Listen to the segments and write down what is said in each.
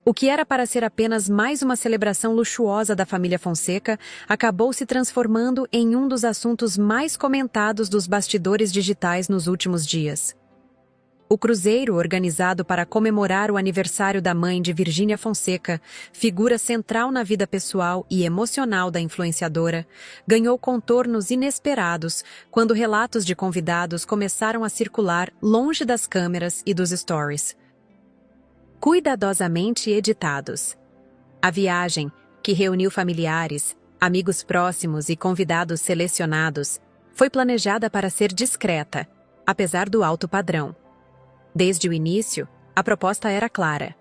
O que era para ser apenas mais uma celebração luxuosa da família Fonseca acabou se transformando em um dos assuntos mais comentados dos bastidores digitais nos últimos dias. O cruzeiro, organizado para comemorar o aniversário da mãe de Virgínia Fonseca, figura central na vida pessoal e emocional da influenciadora, ganhou contornos inesperados quando relatos de convidados começaram a circular longe das câmeras e dos stories. Cuidadosamente editados. A viagem, que reuniu familiares, amigos próximos e convidados selecionados, foi planejada para ser discreta, apesar do alto padrão. Desde o início, a proposta era clara.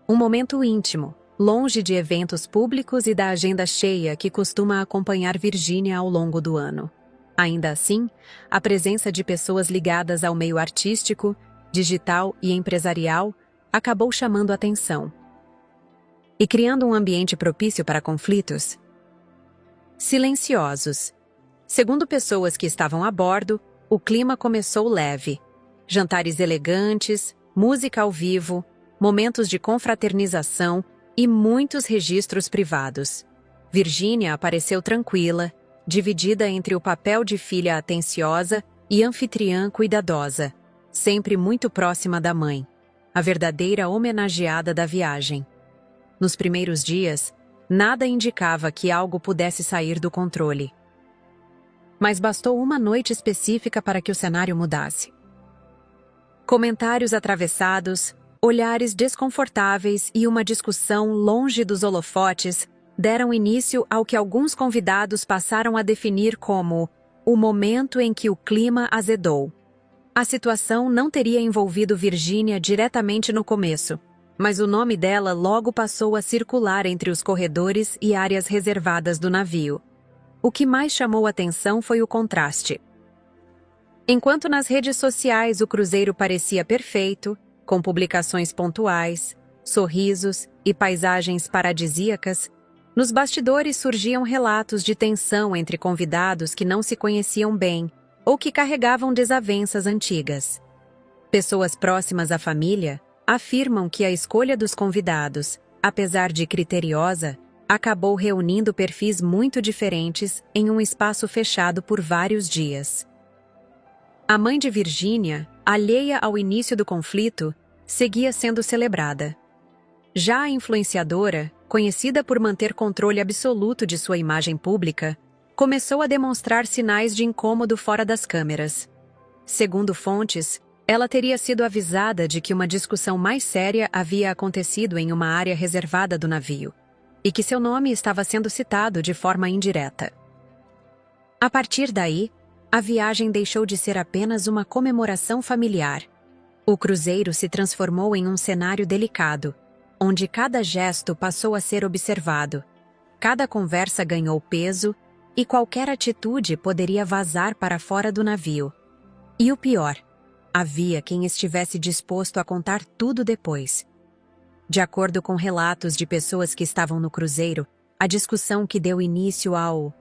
Um momento íntimo, longe de eventos públicos e da agenda cheia que costuma acompanhar Virgínia ao longo do ano. Ainda assim, a presença de pessoas ligadas ao meio artístico, digital e empresarial acabou chamando atenção e criando um ambiente propício para conflitos. Silenciosos. Segundo pessoas que estavam a bordo, o clima começou leve. Jantares elegantes, música ao vivo, momentos de confraternização e muitos registros privados. Virgínia apareceu tranquila, dividida entre o papel de filha atenciosa e anfitriã cuidadosa, sempre muito próxima da mãe, a verdadeira homenageada da viagem. Nos primeiros dias, nada indicava que algo pudesse sair do controle. Mas bastou uma noite específica para que o cenário mudasse. Comentários atravessados, olhares desconfortáveis e uma discussão longe dos holofotes deram início ao que alguns convidados passaram a definir como o momento em que o clima azedou. A situação não teria envolvido Virgínia diretamente no começo, mas o nome dela logo passou a circular entre os corredores e áreas reservadas do navio. O que mais chamou atenção foi o contraste. Enquanto nas redes sociais o cruzeiro parecia perfeito, com publicações pontuais, sorrisos e paisagens paradisíacas, nos bastidores surgiam relatos de tensão entre convidados que não se conheciam bem ou que carregavam desavenças antigas. Pessoas próximas à família afirmam que a escolha dos convidados, apesar de criteriosa, acabou reunindo perfis muito diferentes em um espaço fechado por vários dias. A mãe de Virgínia, alheia ao início do conflito, seguia sendo celebrada. Já a influenciadora, conhecida por manter controle absoluto de sua imagem pública, começou a demonstrar sinais de incômodo fora das câmeras. Segundo fontes, ela teria sido avisada de que uma discussão mais séria havia acontecido em uma área reservada do navio, e que seu nome estava sendo citado de forma indireta. A partir daí, a viagem deixou de ser apenas uma comemoração familiar. O cruzeiro se transformou em um cenário delicado, onde cada gesto passou a ser observado, cada conversa ganhou peso e qualquer atitude poderia vazar para fora do navio. E o pior, havia quem estivesse disposto a contar tudo depois. De acordo com relatos de pessoas que estavam no cruzeiro, a discussão que deu início ao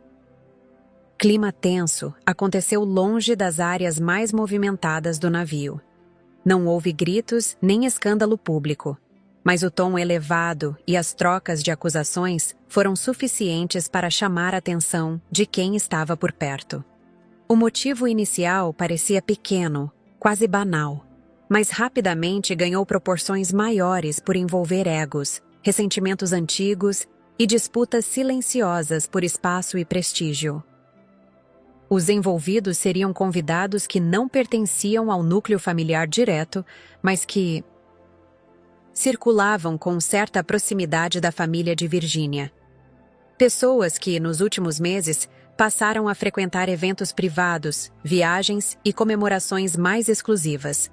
clima tenso aconteceu longe das áreas mais movimentadas do navio. Não houve gritos nem escândalo público, mas o tom elevado e as trocas de acusações foram suficientes para chamar a atenção de quem estava por perto. O motivo inicial parecia pequeno, quase banal, mas rapidamente ganhou proporções maiores por envolver egos, ressentimentos antigos e disputas silenciosas por espaço e prestígio. Os envolvidos seriam convidados que não pertenciam ao núcleo familiar direto, mas que circulavam com certa proximidade da família de Virgínia. Pessoas que, nos últimos meses, passaram a frequentar eventos privados, viagens e comemorações mais exclusivas.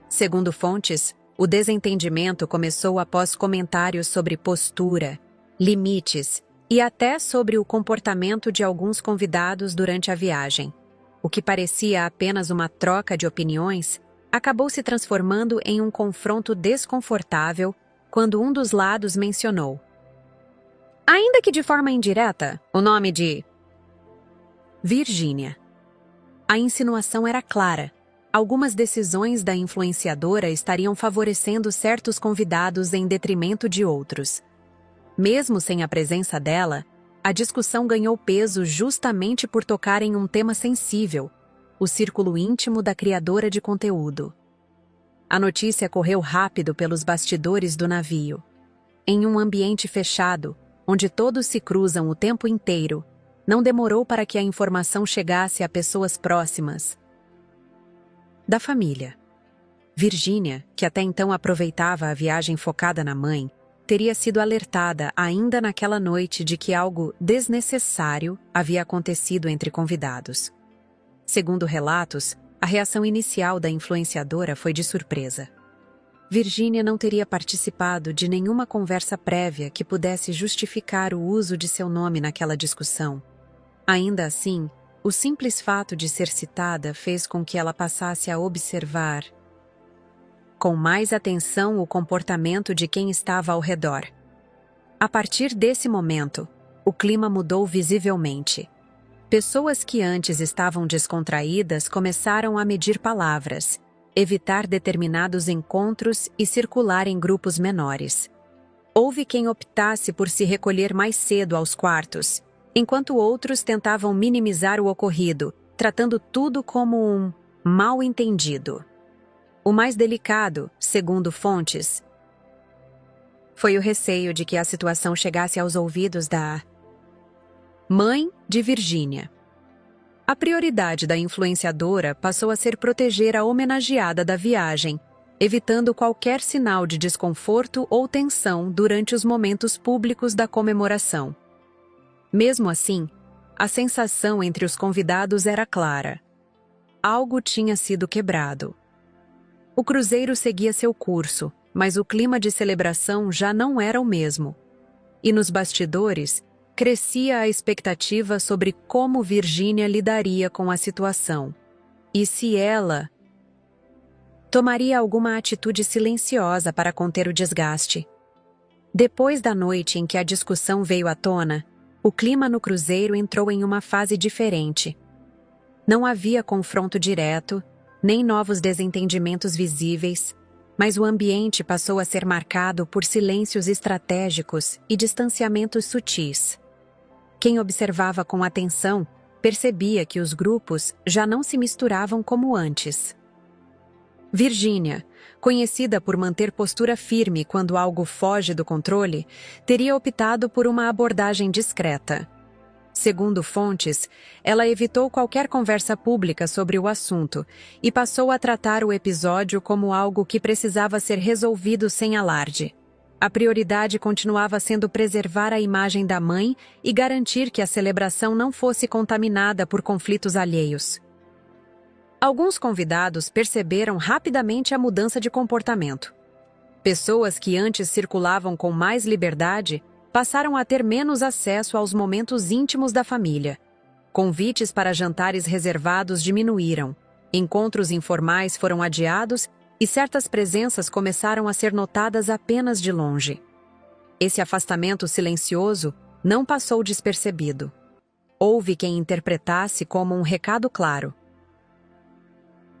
Segundo fontes, o desentendimento começou após comentários sobre postura, limites e até sobre o comportamento de alguns convidados durante a viagem. O que parecia apenas uma troca de opiniões acabou se transformando em um confronto desconfortável quando um dos lados mencionou, ainda que de forma indireta, o nome de Virgínia. A insinuação era clara. algumas decisões da influenciadora estariam favorecendo certos convidados em detrimento de outros. Mesmo sem a presença dela, a discussão ganhou peso justamente por tocar em um tema sensível, o círculo íntimo da criadora de conteúdo. A notícia correu rápido pelos bastidores do navio. Em um ambiente fechado, onde todos se cruzam o tempo inteiro, não demorou para que a informação chegasse a pessoas próximas da família. Virgínia, que até então aproveitava a viagem focada na mãe, teria sido alertada ainda naquela noite de que algo desnecessário havia acontecido entre convidados. Segundo relatos, a reação inicial da influenciadora foi de surpresa. Virgínia não teria participado de nenhuma conversa prévia que pudesse justificar o uso de seu nome naquela discussão. Ainda assim, o simples fato de ser citada fez com que ela passasse a observar com mais atenção o comportamento de quem estava ao redor. A partir desse momento, o clima mudou visivelmente. Pessoas que antes estavam descontraídas começaram a medir palavras, evitar determinados encontros e circular em grupos menores. Houve quem optasse por se recolher mais cedo aos quartos, enquanto outros tentavam minimizar o ocorrido, tratando tudo como um mal-entendido. O mais delicado, segundo fontes, foi o receio de que a situação chegasse aos ouvidos da mãe de Virgínia. A prioridade da influenciadora passou a ser proteger a homenageada da viagem, evitando qualquer sinal de desconforto ou tensão durante os momentos públicos da comemoração. Mesmo assim, a sensação entre os convidados era clara. Algo tinha sido quebrado. O cruzeiro seguia seu curso, mas o clima de celebração já não era o mesmo. E nos bastidores, crescia a expectativa sobre como Virgínia lidaria com a situação. E se ela tomaria alguma atitude silenciosa para conter o desgaste. Depois da noite em que a discussão veio à tona, o clima no cruzeiro entrou em uma fase diferente. Não havia confronto direto, nem novos desentendimentos visíveis, mas o ambiente passou a ser marcado por silêncios estratégicos e distanciamentos sutis. Quem observava com atenção percebia que os grupos já não se misturavam como antes. Virgínia, conhecida por manter postura firme quando algo foge do controle, teria optado por uma abordagem discreta. Segundo fontes, ela evitou qualquer conversa pública sobre o assunto e passou a tratar o episódio como algo que precisava ser resolvido sem alarde. A prioridade continuava sendo preservar a imagem da mãe e garantir que a celebração não fosse contaminada por conflitos alheios. Alguns convidados perceberam rapidamente a mudança de comportamento. Pessoas que antes circulavam com mais liberdade passaram a ter menos acesso aos momentos íntimos da família. Convites para jantares reservados diminuíram, encontros informais foram adiados e certas presenças começaram a ser notadas apenas de longe. Esse afastamento silencioso não passou despercebido. Houve quem interpretasse como um recado claro.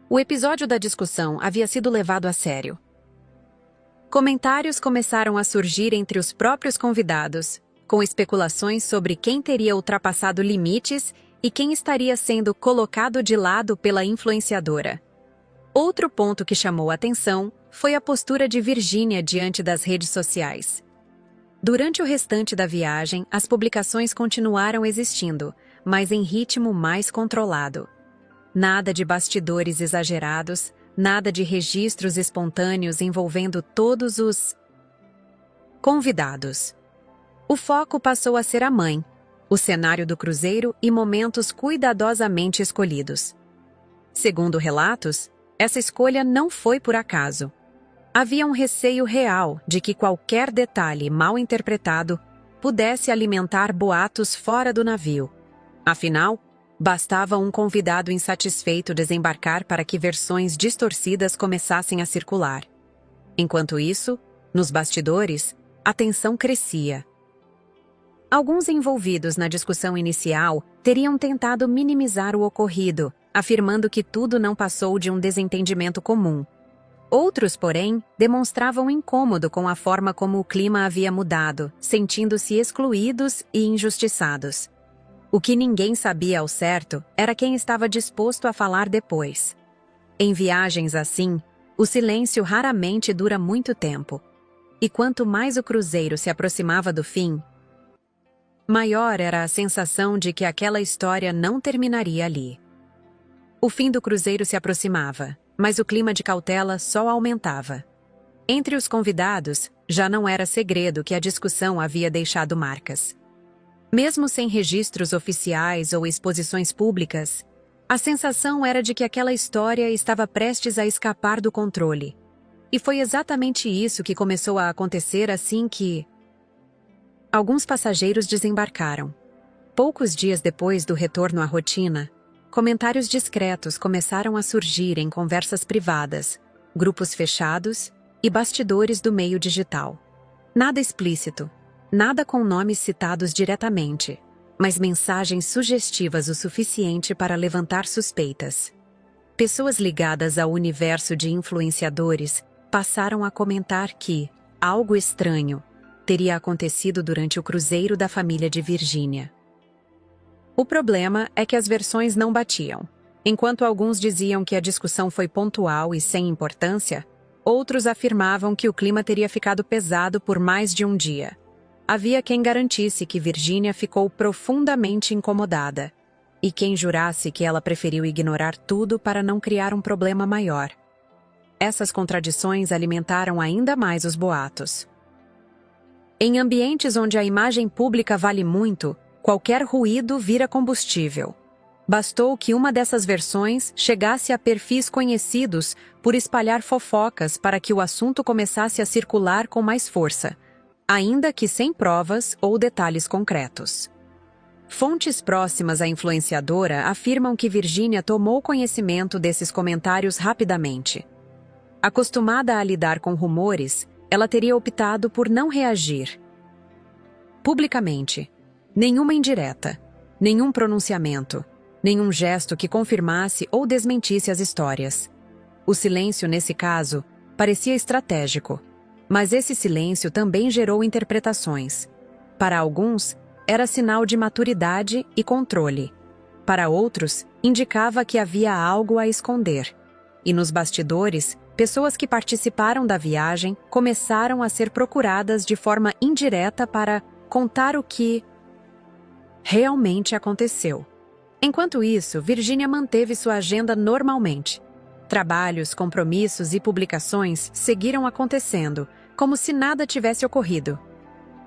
O episódio da discussão havia sido levado a sério. Comentários começaram a surgir entre os próprios convidados, com especulações sobre quem teria ultrapassado limites e quem estaria sendo colocado de lado pela influenciadora. Outro ponto que chamou a atenção foi a postura de Virgínia diante das redes sociais. Durante o restante da viagem, as publicações continuaram existindo, mas em ritmo mais controlado. Nada de bastidores exagerados, nada de registros espontâneos envolvendo todos os convidados. O foco passou a ser a mãe, o cenário do cruzeiro e momentos cuidadosamente escolhidos. Segundo relatos, essa escolha não foi por acaso. Havia um receio real de que qualquer detalhe mal interpretado pudesse alimentar boatos fora do navio. Afinal, bastava um convidado insatisfeito desembarcar para que versões distorcidas começassem a circular. Enquanto isso, nos bastidores, a tensão crescia. Alguns envolvidos na discussão inicial teriam tentado minimizar o ocorrido, afirmando que tudo não passou de um desentendimento comum. Outros, porém, demonstravam incômodo com a forma como o clima havia mudado, sentindo-se excluídos e injustiçados. O que ninguém sabia ao certo era quem estava disposto a falar depois. Em viagens assim, o silêncio raramente dura muito tempo. E quanto mais o cruzeiro se aproximava do fim, maior era a sensação de que aquela história não terminaria ali. O fim do cruzeiro se aproximava, mas o clima de cautela só aumentava. Entre os convidados, já não era segredo que a discussão havia deixado marcas. Mesmo sem registros oficiais ou exposições públicas, a sensação era de que aquela história estava prestes a escapar do controle. E foi exatamente isso que começou a acontecer assim que alguns passageiros desembarcaram. Poucos dias depois do retorno à rotina, comentários discretos começaram a surgir em conversas privadas, grupos fechados e bastidores do meio digital. Nada explícito, nada com nomes citados diretamente, mas mensagens sugestivas o suficiente para levantar suspeitas. Pessoas ligadas ao universo de influenciadores passaram a comentar que algo estranho teria acontecido durante o cruzeiro da família de Virgínia. O problema é que as versões não batiam. Enquanto alguns diziam que a discussão foi pontual e sem importância, outros afirmavam que o clima teria ficado pesado por mais de um dia. Havia quem garantisse que Virgínia ficou profundamente incomodada, e quem jurasse que ela preferiu ignorar tudo para não criar um problema maior. Essas contradições alimentaram ainda mais os boatos. Em ambientes onde a imagem pública vale muito, qualquer ruído vira combustível. Bastou que uma dessas versões chegasse a perfis conhecidos por espalhar fofocas para que o assunto começasse a circular com mais força, ainda que sem provas ou detalhes concretos. Fontes próximas à influenciadora afirmam que Virgínia tomou conhecimento desses comentários rapidamente. Acostumada a lidar com rumores, ela teria optado por não reagir publicamente. Nenhuma indireta, nenhum pronunciamento, nenhum gesto que confirmasse ou desmentisse as histórias. O silêncio, nesse caso, parecia estratégico, mas esse silêncio também gerou interpretações. Para alguns, era sinal de maturidade e controle. Para outros, indicava que havia algo a esconder. E nos bastidores, pessoas que participaram da viagem começaram a ser procuradas de forma indireta para contar o que realmente aconteceu. Enquanto isso, Virgínia manteve sua agenda normalmente. Trabalhos, compromissos e publicações seguiram acontecendo, como se nada tivesse ocorrido.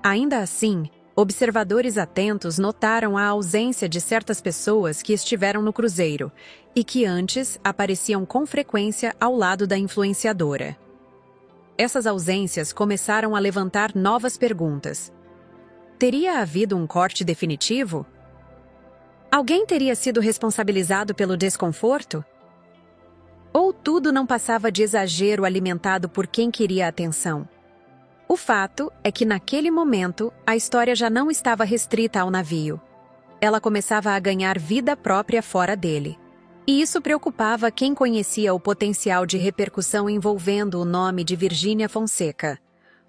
Ainda assim, observadores atentos notaram a ausência de certas pessoas que estiveram no cruzeiro e que antes apareciam com frequência ao lado da influenciadora. Essas ausências começaram a levantar novas perguntas. Teria havido um corte definitivo? Alguém teria sido responsabilizado pelo desconforto? Ou tudo não passava de exagero alimentado por quem queria atenção? O fato é que naquele momento, a história já não estava restrita ao navio. Ela começava a ganhar vida própria fora dele. E isso preocupava quem conhecia o potencial de repercussão envolvendo o nome de Virgínia Fonseca.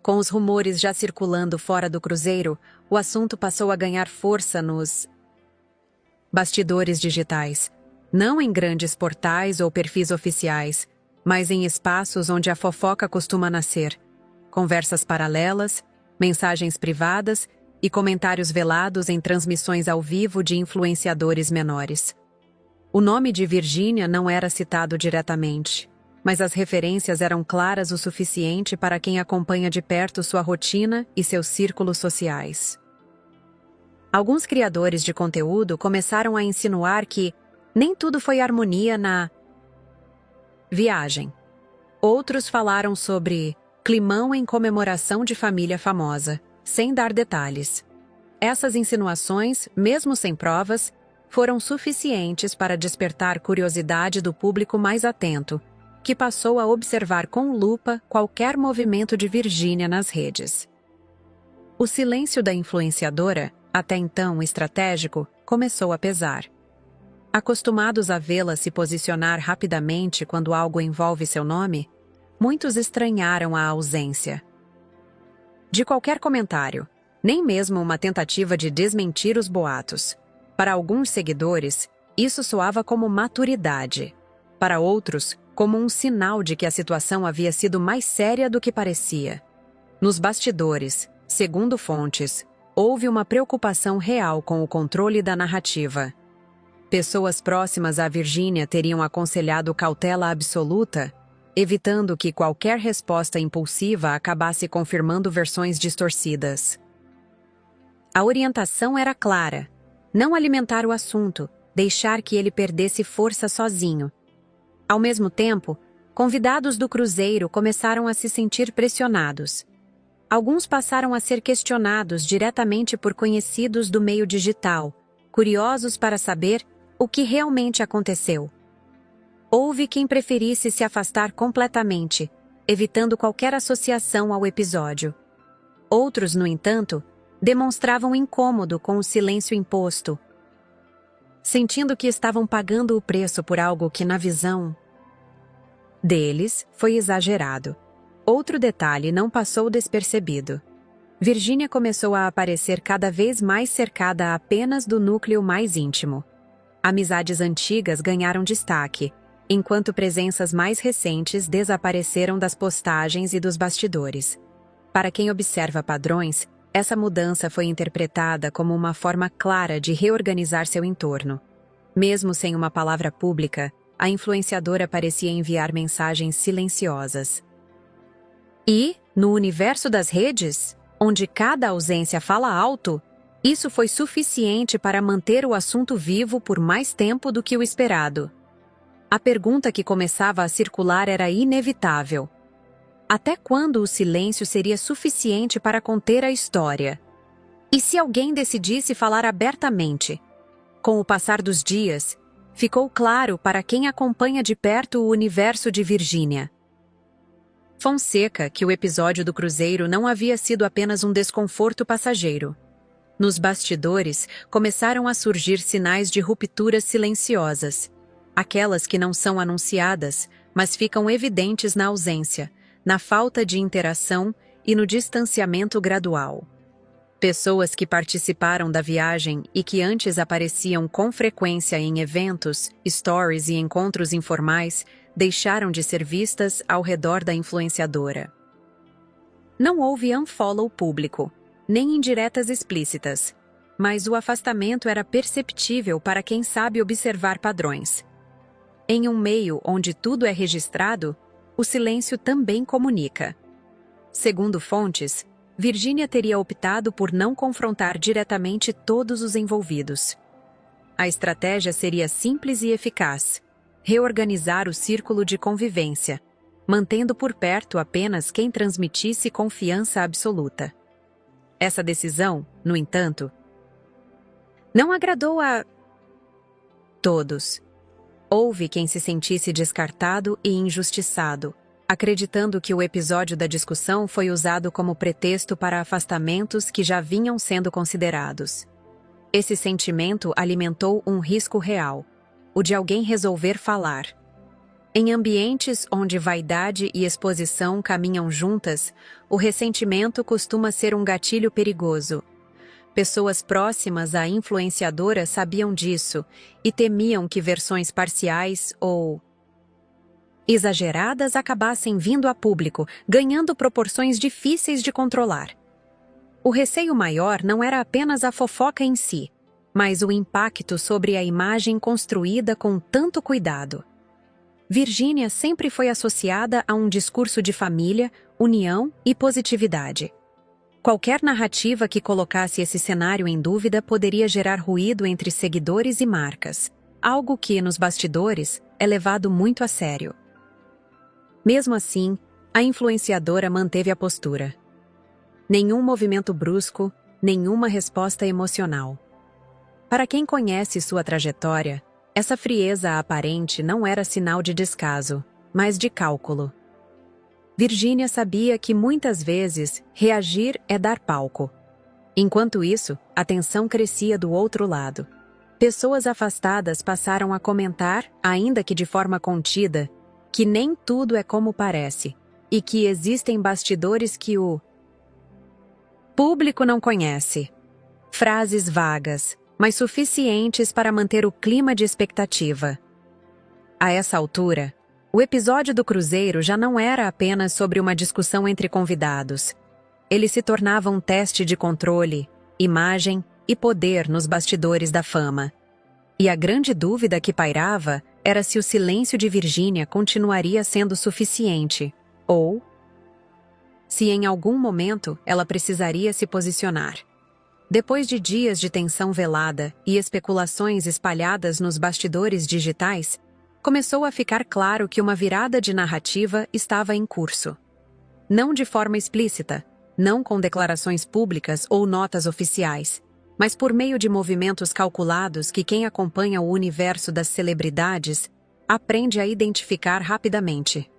Com os rumores já circulando fora do cruzeiro, o assunto passou a ganhar força nos bastidores digitais. Não em grandes portais ou perfis oficiais, mas em espaços onde a fofoca costuma nascer. Conversas paralelas, mensagens privadas e comentários velados em transmissões ao vivo de influenciadores menores. O nome de Virgínia não era citado diretamente, mas as referências eram claras o suficiente para quem acompanha de perto sua rotina e seus círculos sociais. Alguns criadores de conteúdo começaram a insinuar que nem tudo foi harmonia na viagem. Outros falaram sobre climão em comemoração de família famosa, sem dar detalhes. Essas insinuações, mesmo sem provas, foram suficientes para despertar curiosidade do público mais atento, que passou a observar com lupa qualquer movimento de Virgínia nas redes. O silêncio da influenciadora, até então estratégico, começou a pesar. Acostumados a vê-la se posicionar rapidamente quando algo envolve seu nome, muitos estranharam a ausência. De qualquer comentário, nem mesmo uma tentativa de desmentir os boatos. Para alguns seguidores, isso soava como maturidade. Para outros, como um sinal de que a situação havia sido mais séria do que parecia. Nos bastidores, segundo fontes, houve uma preocupação real com o controle da narrativa. Pessoas próximas a Virginia teriam aconselhado cautela absoluta, evitando que qualquer resposta impulsiva acabasse confirmando versões distorcidas. A orientação era clara: não alimentar o assunto, deixar que ele perdesse força sozinho. Ao mesmo tempo, convidados do cruzeiro começaram a se sentir pressionados. Alguns passaram a ser questionados diretamente por conhecidos do meio digital, curiosos para saber o que realmente aconteceu. Houve quem preferisse se afastar completamente, evitando qualquer associação ao episódio. Outros, no entanto, demonstravam incômodo com o silêncio imposto, sentindo que estavam pagando o preço por algo que, na visão deles, foi exagerado. Outro detalhe não passou despercebido. Virginia começou a aparecer cada vez mais cercada apenas do núcleo mais íntimo. Amizades antigas ganharam destaque, enquanto presenças mais recentes desapareceram das postagens e dos bastidores. Para quem observa padrões, essa mudança foi interpretada como uma forma clara de reorganizar seu entorno. Mesmo sem uma palavra pública, a influenciadora parecia enviar mensagens silenciosas. E, no universo das redes, onde cada ausência fala alto, isso foi suficiente para manter o assunto vivo por mais tempo do que o esperado. A pergunta que começava a circular era inevitável. Até quando o silêncio seria suficiente para conter a história? E se alguém decidisse falar abertamente? Com o passar dos dias, ficou claro para quem acompanha de perto o universo de Virginia Fonseca que o episódio do cruzeiro não havia sido apenas um desconforto passageiro. Nos bastidores, começaram a surgir sinais de rupturas silenciosas. Aquelas que não são anunciadas, mas ficam evidentes na ausência, na falta de interação e no distanciamento gradual. Pessoas que participaram da viagem e que antes apareciam com frequência em eventos, stories e encontros informais, deixaram de ser vistas ao redor da influenciadora. Não houve unfollow público, nem indiretas explícitas, mas o afastamento era perceptível para quem sabe observar padrões. Em um meio onde tudo é registrado, o silêncio também comunica. Segundo fontes, Virginia teria optado por não confrontar diretamente todos os envolvidos. A estratégia seria simples e eficaz: reorganizar o círculo de convivência, mantendo por perto apenas quem transmitisse confiança absoluta. Essa decisão, no entanto, não agradou a todos. Houve quem se sentisse descartado e injustiçado, acreditando que o episódio da discussão foi usado como pretexto para afastamentos que já vinham sendo considerados. Esse sentimento alimentou um risco real: o de alguém resolver falar. Em ambientes onde vaidade e exposição caminham juntas, o ressentimento costuma ser um gatilho perigoso. Pessoas próximas à influenciadora sabiam disso e temiam que versões parciais ou exageradas acabassem vindo a público, ganhando proporções difíceis de controlar. O receio maior não era apenas a fofoca em si, mas o impacto sobre a imagem construída com tanto cuidado. Virginia sempre foi associada a um discurso de família, união e positividade. Qualquer narrativa que colocasse esse cenário em dúvida poderia gerar ruído entre seguidores e marcas, algo que, nos bastidores, é levado muito a sério. Mesmo assim, a influenciadora manteve a postura. Nenhum movimento brusco, nenhuma resposta emocional. Para quem conhece sua trajetória, essa frieza aparente não era sinal de descaso, mas de cálculo. Virginia sabia que muitas vezes reagir é dar palco. Enquanto isso, a tensão crescia do outro lado. Pessoas afastadas passaram a comentar, ainda que de forma contida, que nem tudo é como parece e que existem bastidores que o público não conhece. Frases vagas, mas suficientes para manter o clima de expectativa. A essa altura, o episódio do Cruzeiro já não era apenas sobre uma discussão entre convidados. Ele se tornava um teste de controle, imagem e poder nos bastidores da fama. E a grande dúvida que pairava era se o silêncio de Virgínia continuaria sendo suficiente, ou se em algum momento ela precisaria se posicionar. Depois de dias de tensão velada e especulações espalhadas nos bastidores digitais, começou a ficar claro que uma virada de narrativa estava em curso. Não de forma explícita, não com declarações públicas ou notas oficiais, mas por meio de movimentos calculados que quem acompanha o universo das celebridades aprende a identificar rapidamente.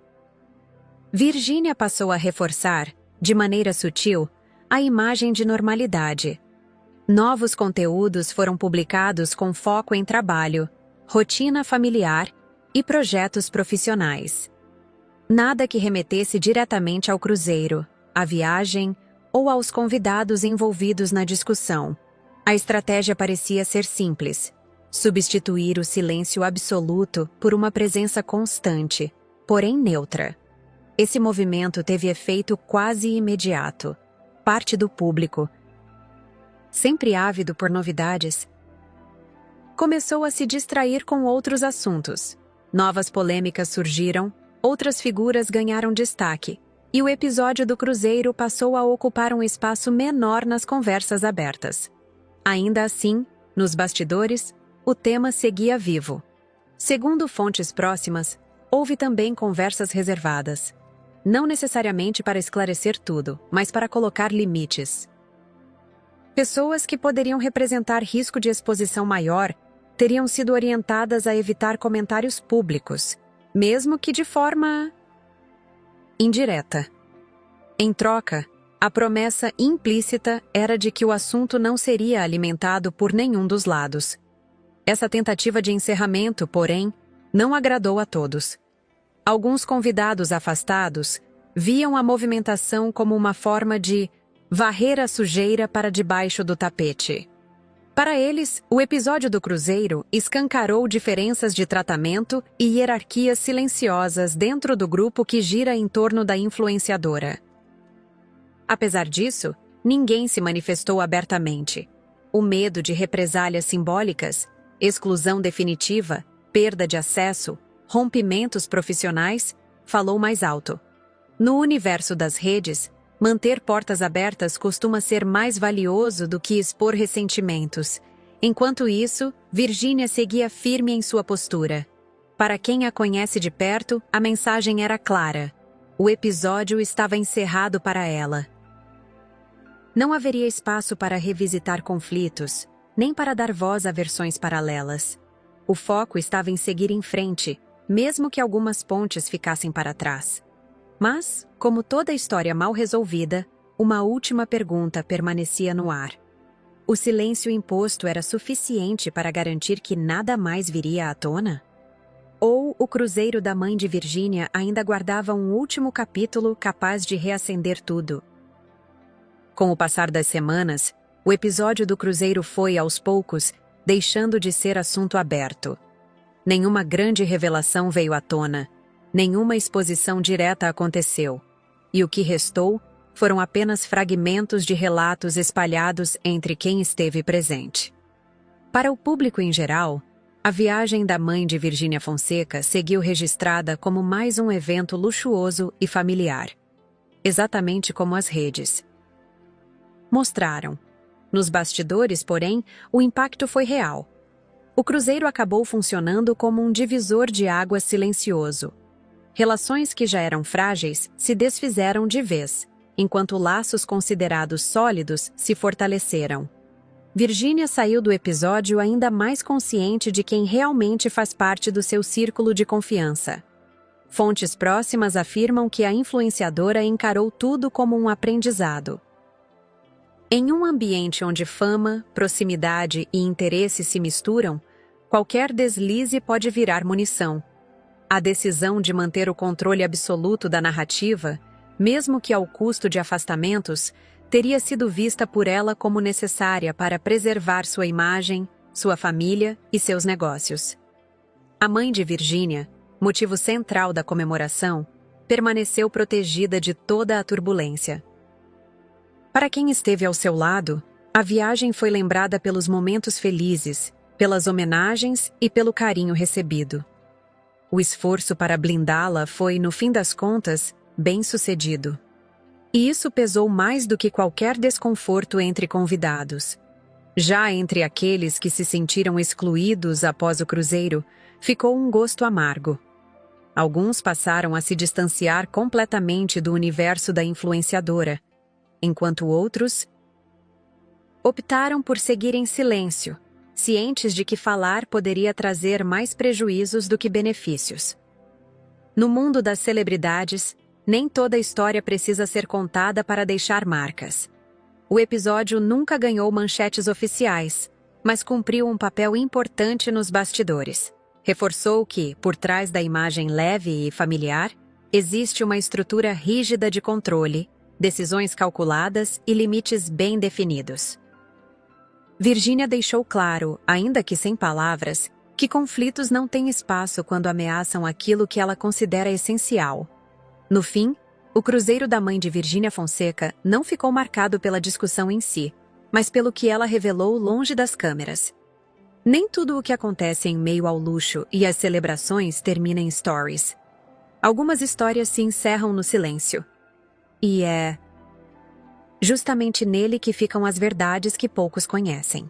Virgínia passou a reforçar, de maneira sutil, a imagem de normalidade. Novos conteúdos foram publicados com foco em trabalho, rotina familiar e projetos profissionais. Nada que remetesse diretamente ao cruzeiro, à viagem ou aos convidados envolvidos na discussão. A estratégia parecia ser simples: substituir o silêncio absoluto por uma presença constante, porém neutra. Esse movimento teve efeito quase imediato. Parte do público, sempre ávido por novidades, começou a se distrair com outros assuntos. Novas polêmicas surgiram, outras figuras ganharam destaque, e o episódio do Cruzeiro passou a ocupar um espaço menor nas conversas abertas. Ainda assim, nos bastidores, o tema seguia vivo. Segundo fontes próximas, houve também conversas reservadas. Não necessariamente para esclarecer tudo, mas para colocar limites. Pessoas que poderiam representar risco de exposição maior teriam sido orientadas a evitar comentários públicos, mesmo que de forma indireta. Em troca, a promessa implícita era de que o assunto não seria alimentado por nenhum dos lados. Essa tentativa de encerramento, porém, não agradou a todos. Alguns convidados afastados viam a movimentação como uma forma de varrer a sujeira para debaixo do tapete. Para eles, o episódio do Cruzeiro escancarou diferenças de tratamento e hierarquias silenciosas dentro do grupo que gira em torno da influenciadora. Apesar disso, ninguém se manifestou abertamente. O medo de represálias simbólicas, exclusão definitiva, perda de acesso, rompimentos profissionais, falou mais alto. No universo das redes, manter portas abertas costuma ser mais valioso do que expor ressentimentos. Enquanto isso, Virgínia seguia firme em sua postura. Para quem a conhece de perto, a mensagem era clara. O episódio estava encerrado para ela. Não haveria espaço para revisitar conflitos, nem para dar voz a versões paralelas. O foco estava em seguir em frente, mesmo que algumas pontes ficassem para trás. Mas, como toda história mal resolvida, uma última pergunta permanecia no ar. O silêncio imposto era suficiente para garantir que nada mais viria à tona? Ou o Cruzeiro da mãe de Virgínia ainda guardava um último capítulo capaz de reacender tudo? Com o passar das semanas, o episódio do Cruzeiro foi, aos poucos, deixando de ser assunto aberto. Nenhuma grande revelação veio à tona, nenhuma exposição direta aconteceu, e o que restou foram apenas fragmentos de relatos espalhados entre quem esteve presente. Para o público em geral, a viagem da mãe de Virgínia Fonseca seguiu registrada como mais um evento luxuoso e familiar, exatamente como as redes mostraram. Nos bastidores, porém, o impacto foi real. O Cruzeiro acabou funcionando como um divisor de águas silencioso. Relações que já eram frágeis se desfizeram de vez, enquanto laços considerados sólidos se fortaleceram. Virgínia saiu do episódio ainda mais consciente de quem realmente faz parte do seu círculo de confiança. Fontes próximas afirmam que a influenciadora encarou tudo como um aprendizado. Em um ambiente onde fama, proximidade e interesse se misturam, qualquer deslize pode virar munição. A decisão de manter o controle absoluto da narrativa, mesmo que ao custo de afastamentos, teria sido vista por ela como necessária para preservar sua imagem, sua família e seus negócios. A mãe de Virginia, motivo central da comemoração, permaneceu protegida de toda a turbulência. Para quem esteve ao seu lado, a viagem foi lembrada pelos momentos felizes, pelas homenagens e pelo carinho recebido. O esforço para blindá-la foi, no fim das contas, bem-sucedido. E isso pesou mais do que qualquer desconforto entre convidados. Já entre aqueles que se sentiram excluídos após o cruzeiro, ficou um gosto amargo. Alguns passaram a se distanciar completamente do universo da influenciadora, enquanto outros optaram por seguir em silêncio, cientes de que falar poderia trazer mais prejuízos do que benefícios. No mundo das celebridades, nem toda história precisa ser contada para deixar marcas. O episódio nunca ganhou manchetes oficiais, mas cumpriu um papel importante nos bastidores. Reforçou que, por trás da imagem leve e familiar, existe uma estrutura rígida de controle, decisões calculadas e limites bem definidos. Virginia deixou claro, ainda que sem palavras, que conflitos não têm espaço quando ameaçam aquilo que ela considera essencial. No fim, o cruzeiro da mãe de Virginia Fonseca não ficou marcado pela discussão em si, mas pelo que ela revelou longe das câmeras. Nem tudo o que acontece em meio ao luxo e às celebrações termina em stories. Algumas histórias se encerram no silêncio. E é justamente nele que ficam as verdades que poucos conhecem.